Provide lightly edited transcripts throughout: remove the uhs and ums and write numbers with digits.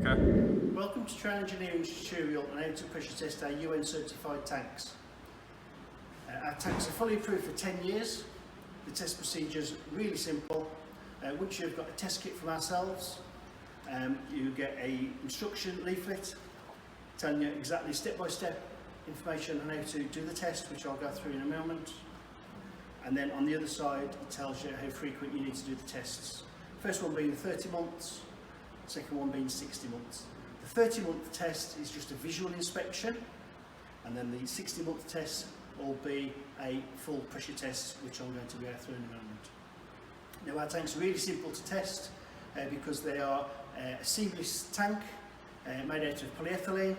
Okay. Welcome to Trail Engineering's tutorial on how to pressure test our UN certified tanks. Our tanks are fully approved for 10 years. The test procedure is really simple. Once you've got a test kit from ourselves, you get an instruction leaflet telling you exactly step-by-step information on how to do the test, which I'll go through in a moment. And then on the other side, it tells you how frequent you need to do the tests. First one being 30 months, second one being 60 months. The 30-month test is just a visual inspection, and then the 60-month test will be a full pressure test, which I'm going to go through in a moment. Now, our tanks are really simple to test because they are a seamless tank made out of polyethylene,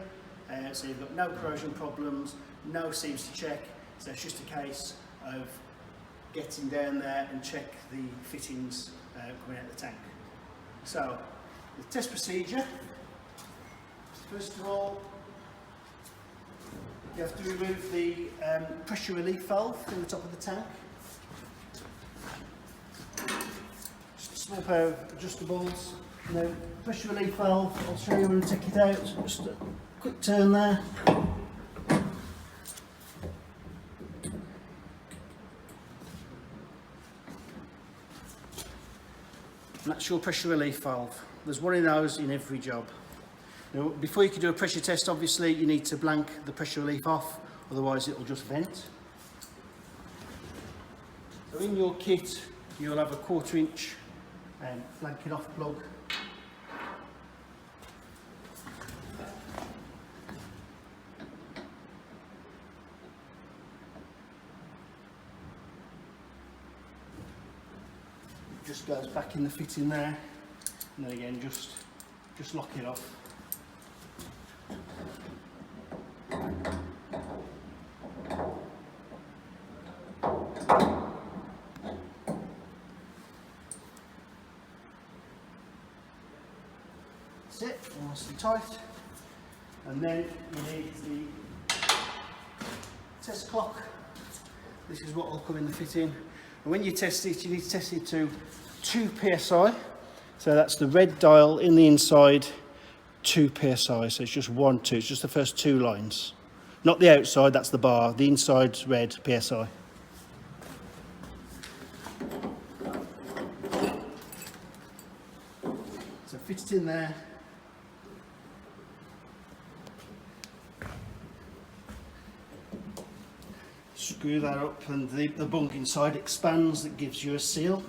so you've got no corrosion problems, no seams to check, so it's just a case of getting down there and check the fittings coming out of the tank. So, the test procedure, first of all, you have to remove the pressure relief valve from the top of the tank. Just a small pair of adjustables. Now, pressure relief valve, I'll show you when to take it out. Just a quick turn there. And that's your pressure relief valve. There's one of those in every job. Now, before you can do a pressure test, obviously you need to blank the pressure relief off, otherwise it'll just vent. So in your kit, you'll have a 1/4 inch blanking off plug. It just goes back in the fitting there, and then again just lock it off. That's it, nice and tight. And then you need the test clock. This is what will come in the fitting. And when you test it, you need to test it to 2 psi. So that's the red dial in the inside, 2 psi. So it's just 1, 2. It's just the first 2 lines. Not the outside, that's the bar. The inside's red, psi. So fit it in there. Screw that up, and the bung inside expands. That gives you a seal.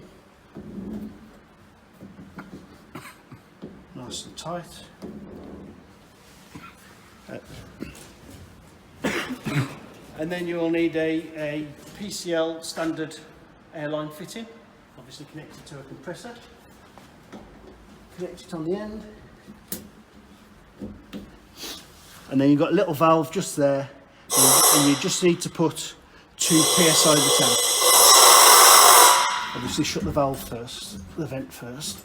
Nice and tight. And then you'll need a PCL standard airline fitting, obviously connected to a compressor. Connect it on the end. And then you've got a little valve just there, and you just need to put 2 psi in the tank. Obviously shut the valve first, the vent first.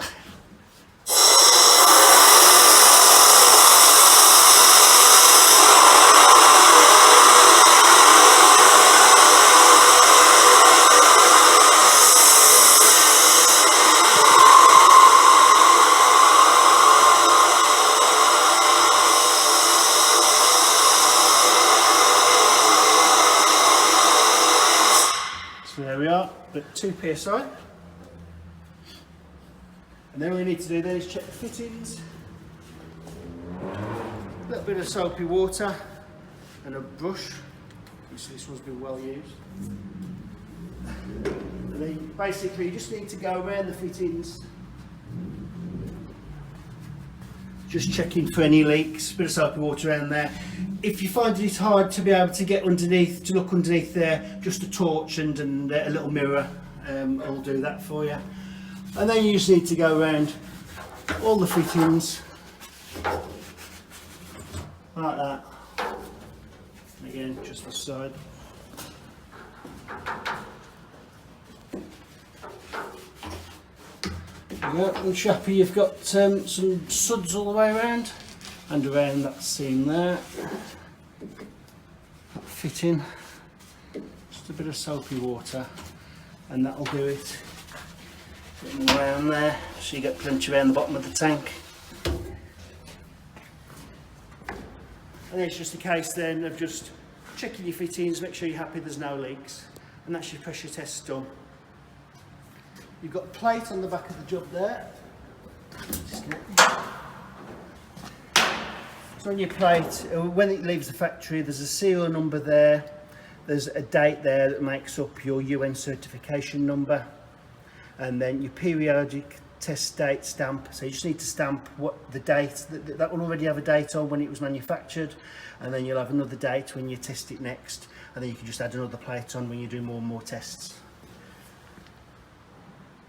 So there we are, but 2 psi. And then all you need to do then is check the fittings. A little bit of soapy water and a brush. Obviously this one's been well used. And then basically you just need to go around the fittings, just checking for any leaks, bit of soapy water around there. If you find it hard to be able to get underneath, to look underneath there, just a torch and a little mirror will do that for you. And then you just need to go around all the fittings, like that. And again, just the side. And Chappy, you've got some suds all the way around and around that seam there. That fitting, just a bit of soapy water, and that'll do it. Getting around there, so you get plenty around the bottom of the tank. And then it's just a case then of just checking your fittings, make sure you're happy there's no leaks, and that's your pressure test done. You've got a plate on the back of the job there. So on your plate, when it leaves the factory, there's a serial number there. There's a date there that makes up your UN certification number. And then your periodic test date stamp. So you just need to stamp what the date, that will already have a date on when it was manufactured. And then you'll have another date when you test it next. And then you can just add another plate on when you do more and more tests.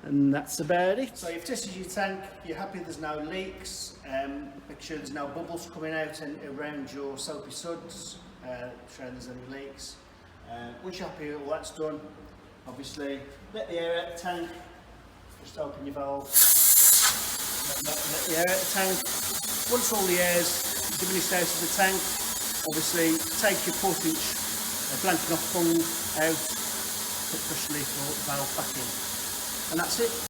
And that's about it. So you've tested your tank, you're happy there's no leaks, make sure there's no bubbles coming out and around your soapy suds, showing there's any leaks. Once you're happy all that's done, obviously let the air out the tank, just open your valve, let the air out the tank. Once all the air's diminished out of the tank, obviously take your 4-inch blanking off bung out, put pressure leak or valve back in. And that's it.